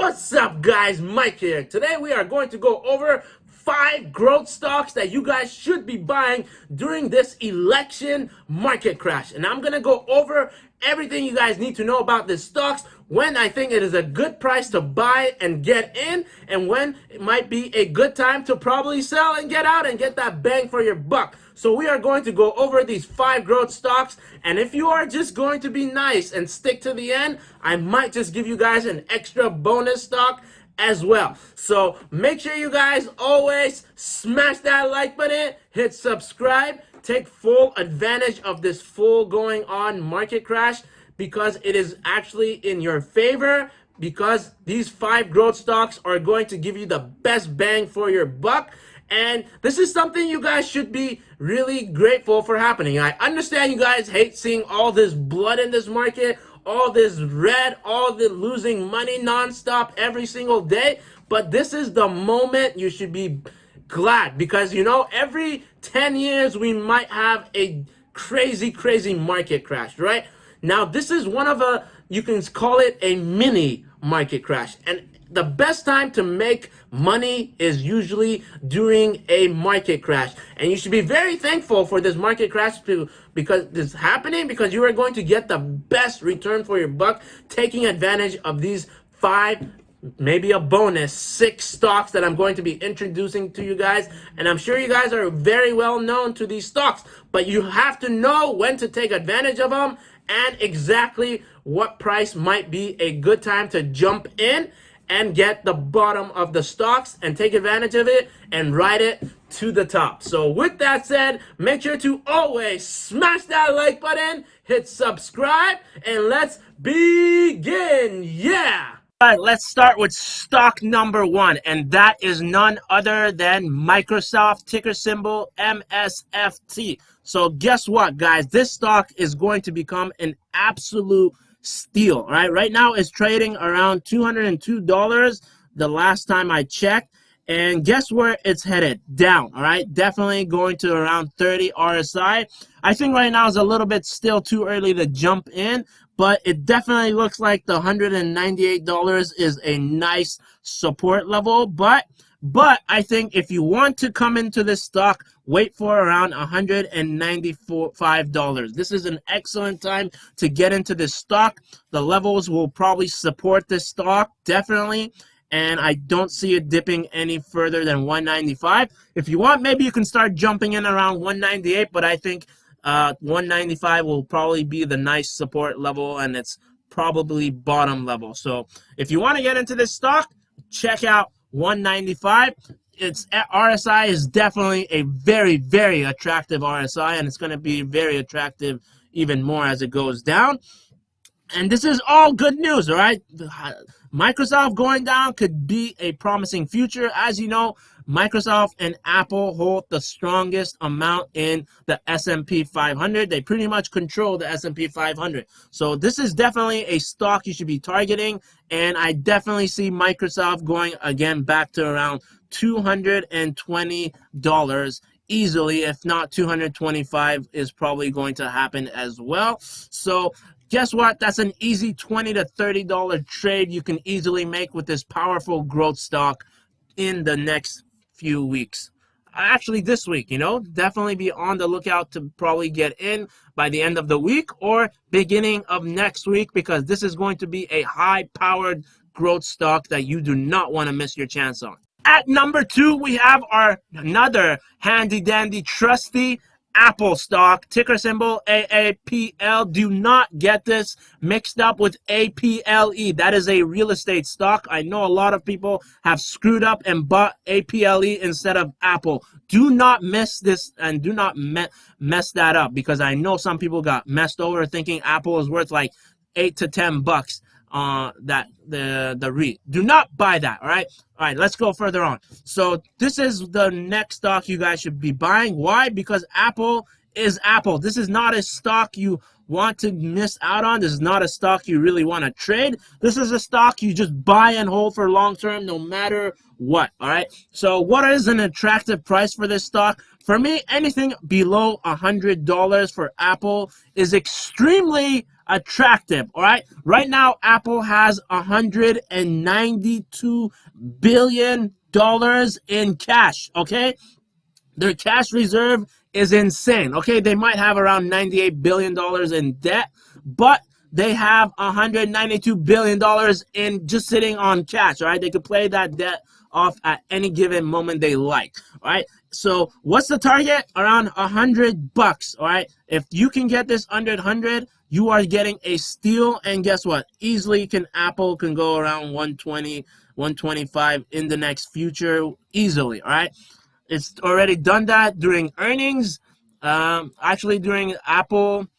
What's up, guys? Mike here. Today we are going to go over 5 growth stocks that you guys should be buying during this election market crash. And I'm going to go over everything you guys need to know about these stocks, when I think it is a good price to buy and get in, and when it might be a good time to probably sell and get out and get that bang for your buck. So we are going to go over these 5 growth stocks, and if you are just going to be nice and stick to the end, I might just give you guys an extra bonus stock as well. So make sure you guys always smash that like button, hit subscribe, take full advantage of this full going on market crash, because it is actually in your favor, because these 5 growth stocks are going to give you the best bang for your buck. And this is something you guys should be really grateful for happening. I understand you guys hate seeing all this blood in this market, all this red, all the losing money nonstop every single day. But this is the moment you should be glad, because, you know, every 10 years we might have a crazy market crash, right? Now, this is one of you can call it a mini market crash. And the best time to make money is usually during a market crash. And you should be very thankful for this market crash because this is happening, because you are going to get the best return for your buck, taking advantage of these 5, maybe a bonus 6 stocks that I'm going to be introducing to you guys. And I'm sure you guys are very well known to these stocks, but you have to know when to take advantage of them and exactly what price might be a good time to jump in and get the bottom of the stocks and take advantage of it and ride it to the top. So with that said, make sure to always smash that like button, hit subscribe, and let's begin. Yeah! All right, let's start with stock number 1, and that is none other than Microsoft, ticker symbol MSFT. So guess what, guys? This stock is going to become an absolute steal. All right, right now it's trading around $202 the last time I checked, and guess where it's headed? Down. All right, definitely going to around 30 RSI. I think right now is a little bit still too early to jump in, but it definitely looks like the $198 is a nice support level. But I think if you want to come into this stock, wait for around $195. This is an excellent time to get into this stock. The levels will probably support this stock, definitely. And I don't see it dipping any further than 195. If you want, maybe you can start jumping in around 198, but I think 195 will probably be the nice support level, and it's probably bottom level. So if you want to get into this stock, check out 195. Its RSI is definitely a very attractive RSI, and it's going to be very attractive even more as it goes down. And this is all good news, all right? Microsoft going down could be a promising future. As you know, Microsoft and Apple hold the strongest amount in the S&P 500. They pretty much control the S&P 500. So this is definitely a stock you should be targeting. And I definitely see Microsoft going again back to around $220 easily. If not, 225 is probably going to happen as well. So guess what? That's an easy $20 to $30 trade you can easily make with this powerful growth stock in the next few weeks. Actually, this week, you know, definitely be on the lookout to probably get in by the end of the week or beginning of next week, because this is going to be a high-powered growth stock that you do not want to miss your chance on. At number 2, we have our another handy-dandy trusty Apple stock, ticker symbol AAPL. Do not get this mixed up with APLE. That is a real estate stock. I know a lot of people have screwed up and bought APLE instead of Apple. Do not miss this and do not mess that up, because I know some people got messed over thinking Apple is worth like $8 to $10. That the REIT. Do not buy that, all right? All right, let's go further on. So this is the next stock you guys should be buying. Why? Because Apple is Apple. This is not a stock you want to miss out on. This is not a stock you really want to trade. This is a stock you just buy and hold for long term no matter what, all right? So what is an attractive price for this stock? For me, anything below $100 for Apple is extremely attractive. All right, right now Apple has $192 billion in cash. Okay, their cash reserve is insane. Okay, they might have around $98 billion in debt, but they have $192 billion in just sitting on cash. All right, they could play that debt off at any given moment they like. All right, so what's the target? Around $100. All right, if you can get this under 100, you are getting a steal. And guess what? Easily Apple can go around 120, 125 in the next future easily. All right, it's already done that during earnings. Actually, during Apple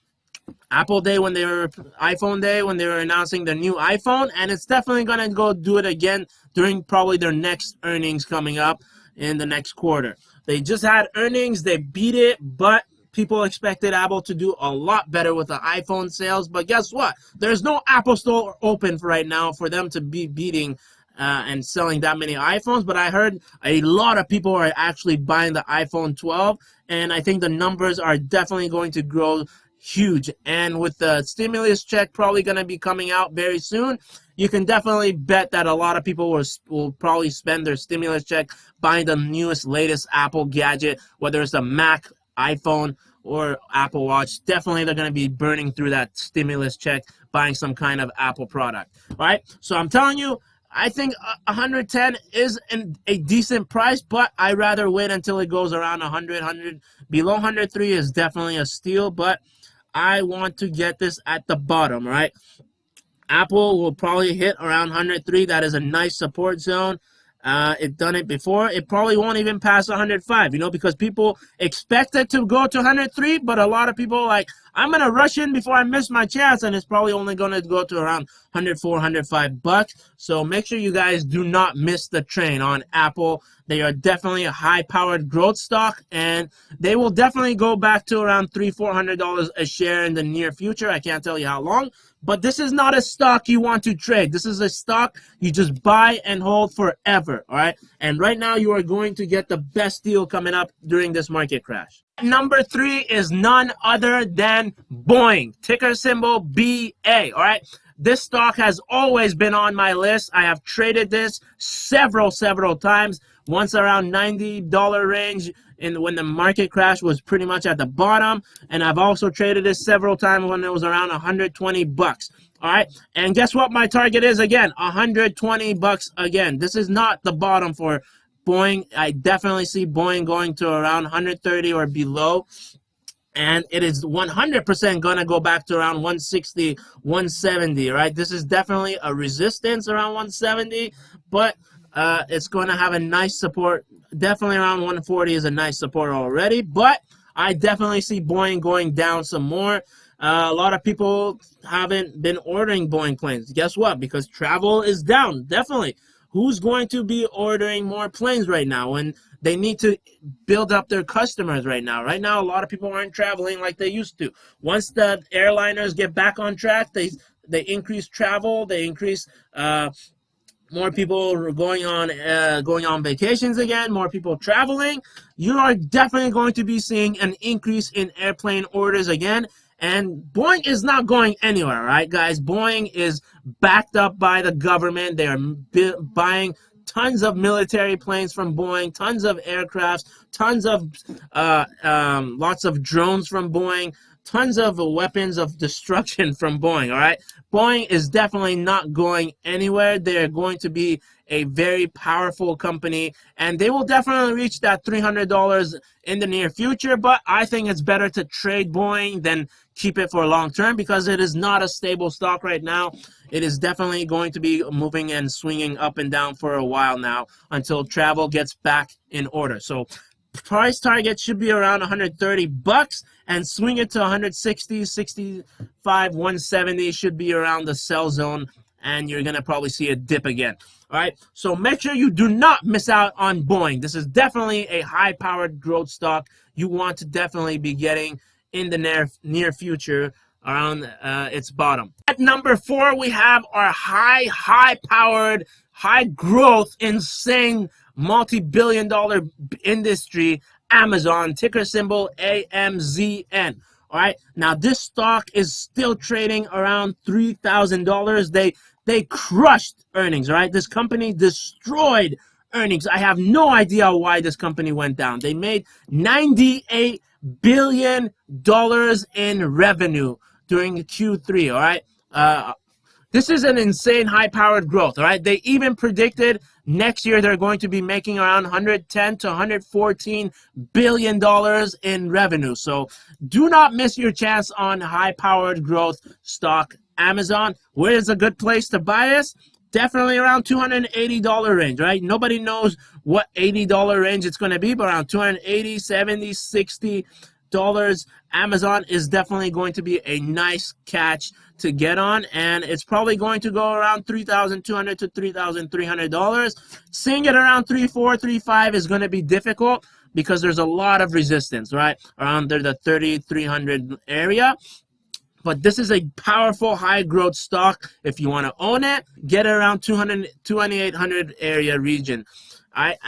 Day, when they were iPhone Day, when they were announcing the new iPhone, and it's definitely gonna go do it again during probably their next earnings coming up in the next quarter. They just had earnings, they beat it, but people expected Apple to do a lot better with the iPhone sales. But guess what? There's no Apple store open for right now for them to be beating and selling that many iPhones. But I heard a lot of people are actually buying the iPhone 12, and I think the numbers are definitely going to grow huge. And with the stimulus check probably going to be coming out very soon, you can definitely bet that a lot of people will probably spend their stimulus check buying the newest, latest Apple gadget, whether it's a Mac, iPhone, or Apple Watch. Definitely they're going to be burning through that stimulus check buying some kind of Apple product. All right, so I'm telling you, I think 110 is a decent price, but I'd rather wait until it goes around 100. Below 103 is definitely a steal, but I want to get this at the bottom, right? Apple will probably hit around 103. That is a nice support zone. It done it before. It probably won't even pass 105, because people expect it to go to 103, but a lot of people are like, I'm going to rush in before I miss my chance, and it's probably only going to go to around 104, 105 bucks. So make sure you guys do not miss the train on Apple. They are definitely a high-powered growth stock, and they will definitely go back to around $300-400 a share in the near future. I can't tell you how long, but this is not a stock you want to trade. This is a stock you just buy and hold forever, all right? And right now, you are going to get the best deal coming up during this market crash. Number 3 is none other than BOEING, ticker symbol BA, all right? This stock has always been on my list. I have traded this several times, once around $90 range when the market crash was pretty much at the bottom, and I've also traded this several times when it was around 120 bucks. All right, and guess what my target is again? 120 bucks again. This is not the bottom for BOEING. I definitely see BOEING going to around 130 or below. And it is 100% going to go back to around 160, 170, right? This is definitely a resistance around 170, but it's going to have a nice support. Definitely around 140 is a nice support already, but I definitely see BOEING going down some more. A lot of people haven't been ordering BOEING planes. Guess what? Because travel is down, definitely. Who's going to be ordering more planes right now when they need to build up their customers right now? Right now, a lot of people aren't traveling like they used to. Once the airliners get back on track, they increase travel, they increase more people going on vacations again, more people traveling. You are definitely going to be seeing an increase in airplane orders again. And BOEING is not going anywhere, right, guys? BOEING is backed up by the government. They are buying tons of military planes from BOEING, tons of aircrafts, tons of lots of drones from BOEING, tons of weapons of destruction from BOEING, all right? BOEING is definitely not going anywhere. They're going to be a very powerful company, and they will definitely reach that $300 in the near future, but I think it's better to trade BOEING than keep it for long term because it is not a stable stock right now. It is definitely going to be moving and swinging up and down for a while now until travel gets back in order. So price target should be around 130 bucks and swing it to 160, 65, 170 should be around the sell zone, and you're going to probably see a dip again. All right, so make sure you do not miss out on BOEING. This is definitely a high-powered growth stock you want to definitely be getting in the near future around its bottom. At number 4, we have our high-powered, high-growth, insane, multi-billion-dollar industry, Amazon, ticker symbol AMZN. All right, now this stock is still trading around $3,000. They crushed earnings. All right, this company destroyed earnings. I have no idea why this company went down. They made $98 billion in revenue during Q3. All right. This is an insane high-powered growth, all right? They even predicted next year they're going to be making around 110 to 114 billion dollars in revenue. So do not miss your chance on high-powered growth stock Amazon. Where is a good place to buy this? Definitely around $280 range, right? Nobody knows what $80 range it's going to be, but around 280, 70, 60 dollars. Amazon is definitely going to be a nice catch to get on, and it's probably going to go around $3,200 to $3,300. Seeing it around 3.4, 3.5 is going to be difficult because there's a lot of resistance, right, around the 3,300 area. But this is a powerful high growth stock. If you want to own it, get it around 2,800 area region. All right,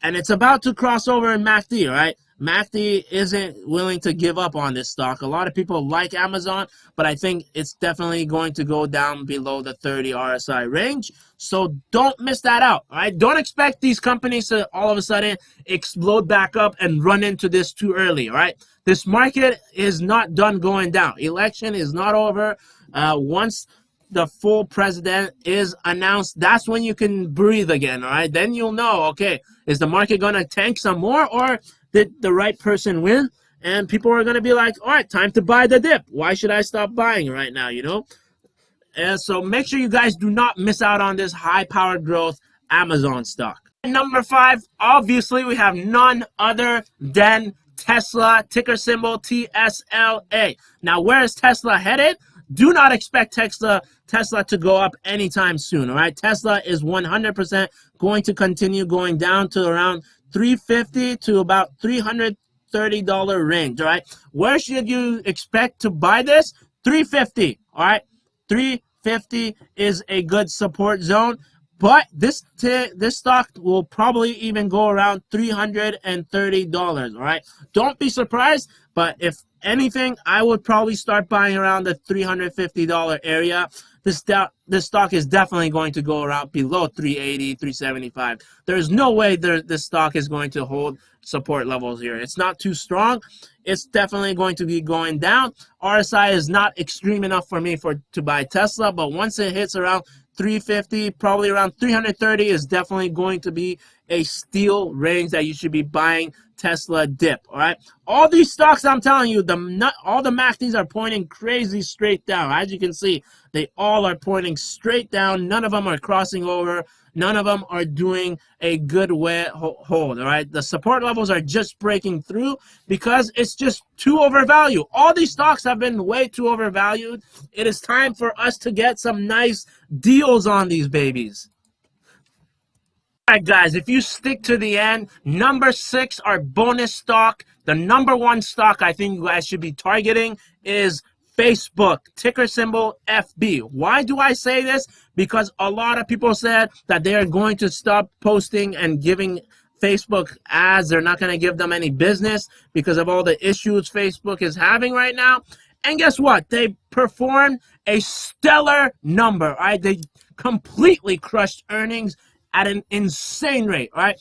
and it's about to cross over in MACD, right? MACD isn't willing to give up on this stock. A lot of people like Amazon, but I think it's definitely going to go down below the 30 RSI range. So don't miss that out, all right? Don't expect these companies to all of a sudden explode back up and run into this too early, all right? This market is not done going down. Election is not over. Once the full president is announced, that's when you can breathe again, all right? Then you'll know, okay, is the market going to tank some more, or did the right person win? And people are going to be like, all right, time to buy the dip. Why should I stop buying right now, you know? And so make sure you guys do not miss out on this high-powered growth Amazon stock. Number 5, obviously, we have none other than Tesla, ticker symbol TSLA. Now, where is Tesla headed? Do not expect Tesla to go up anytime soon, all right? Tesla is 100% going to continue going down to around $350 to about $330 range, all right? Where should you expect to buy this? $350, all right? $350 is a good support zone, but this stock will probably even go around $330, all right? Don't be surprised, but if anything, I would probably start buying around the $350 area. This stock is definitely going to go around below 380, 375. There's no way this stock is going to hold support levels here. It's not too strong. It's definitely going to be going down. RSI is not extreme enough for me to buy Tesla, but once it hits around 350, probably around 330 is definitely going to be a steal range that you should be buying Tesla dip, all right? All these stocks, I'm telling you, all the MACDs are pointing crazy straight down. As you can see, they all are pointing straight down. None of them are crossing over. None of them are doing a good hold, all right? The support levels are just breaking through because it's just too overvalued. All these stocks have been way too overvalued. It is time for us to get some nice deals on these babies. All right, guys, if you stick to the end, number 6, our bonus stock. The number 1 stock I think you guys should be targeting is Facebook, ticker symbol FB. Why do I say this? Because a lot of people said that they are going to stop posting and giving Facebook ads. They're not going to give them any business because of all the issues Facebook is having right now. And guess what? They performed a stellar number, all right? They completely crushed earnings at an insane rate, right?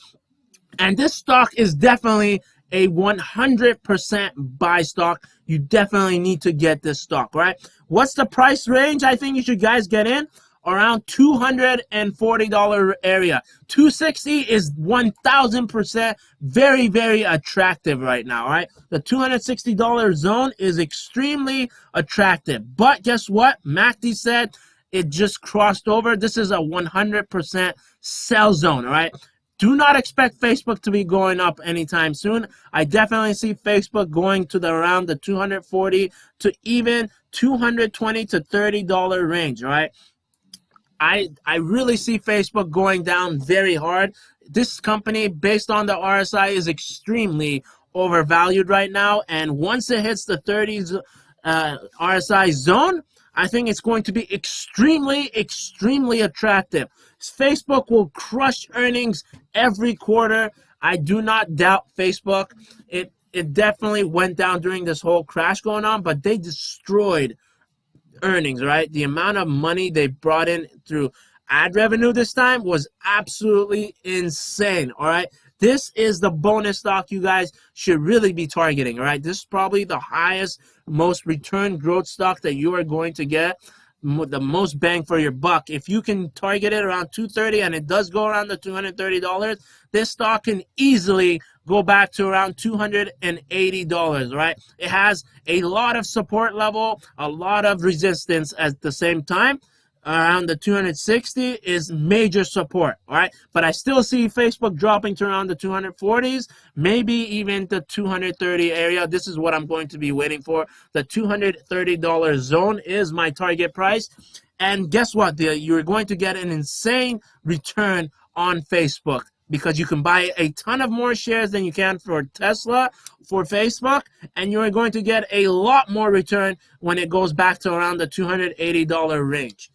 And this stock is definitely a 100% buy stock. You definitely need to get this stock, right? What's the price range I think you should guys get in? Around $240 area. 260 is 1,000% very, very attractive right now, all right? The $260 zone is extremely attractive. But guess what? MACD said it just crossed over. This is a 100% sell zone, all right? Do not expect Facebook to be going up anytime soon. I definitely see Facebook going to around the $240 to even $220 to $30 range, all right? I really see Facebook going down very hard. This company, based on the RSI, is extremely overvalued right now. And once it hits the 30s RSI zone, I think it's going to be extremely, extremely attractive. Facebook will crush earnings every quarter. I do not doubt Facebook. it definitely went down during this whole crash going on, but they destroyed earnings, right? The amount of money they brought in through ad revenue this time was absolutely insane, all right? This is the bonus stock you guys should really be targeting, all right? This is probably the highest, most return growth stock that you are going to get, the most bang for your buck. If you can target it around 230 and it does go around the $230, this stock can easily go back to around $280, right? It has a lot of support level, a lot of resistance at the same time. Around the 260 is major support, all right? But I still see Facebook dropping to around the 240s, maybe even the 230 area. This is what I'm going to be waiting for. The $230 zone is my target price. And guess what? You're going to get an insane return on Facebook, because you can buy a ton of more shares than you can for Tesla, for Facebook, and you're going to get a lot more return when it goes back to around the $280 range.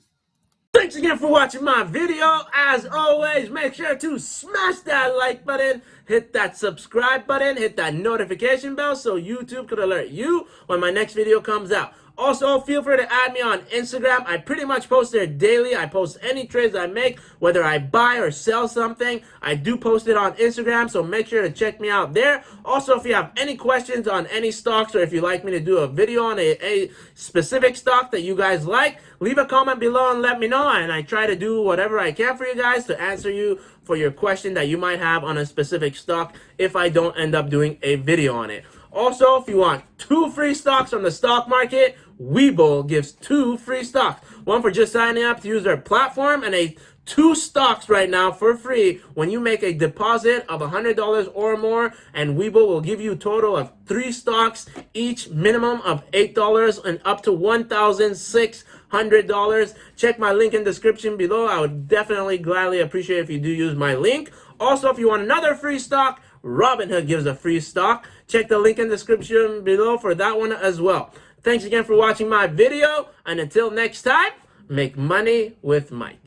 Thanks again for watching my video. As always, make sure to smash that like button, hit that subscribe button, hit that notification bell so YouTube could alert you when my next video comes out. Also, feel free to add me on Instagram. I pretty much post there daily. I post any trades I make, whether I buy or sell something. I do post it on Instagram, so make sure to check me out there. Also, if you have any questions on any stocks, or if you'd like me to do a video on a specific stock that you guys like, leave a comment below and let me know, and I try to do whatever I can for you guys to answer you for your question that you might have on a specific stock if I don't end up doing a video on it. Also, if you want 2 free stocks from the stock market, WeBull gives 2 free stocks. One for just signing up to use their platform, and 2 stocks right now for free when you make a deposit of $100 or more, and WeBull will give you a total of 3 stocks, each minimum of $8 and up to $1,600. Check my link in the description below. I would definitely gladly appreciate if you do use my link. Also, if you want another free stock, Robinhood gives a free stock. Check the link in the description below for that one as well. Thanks again for watching my video, and until next time, make money with Mike.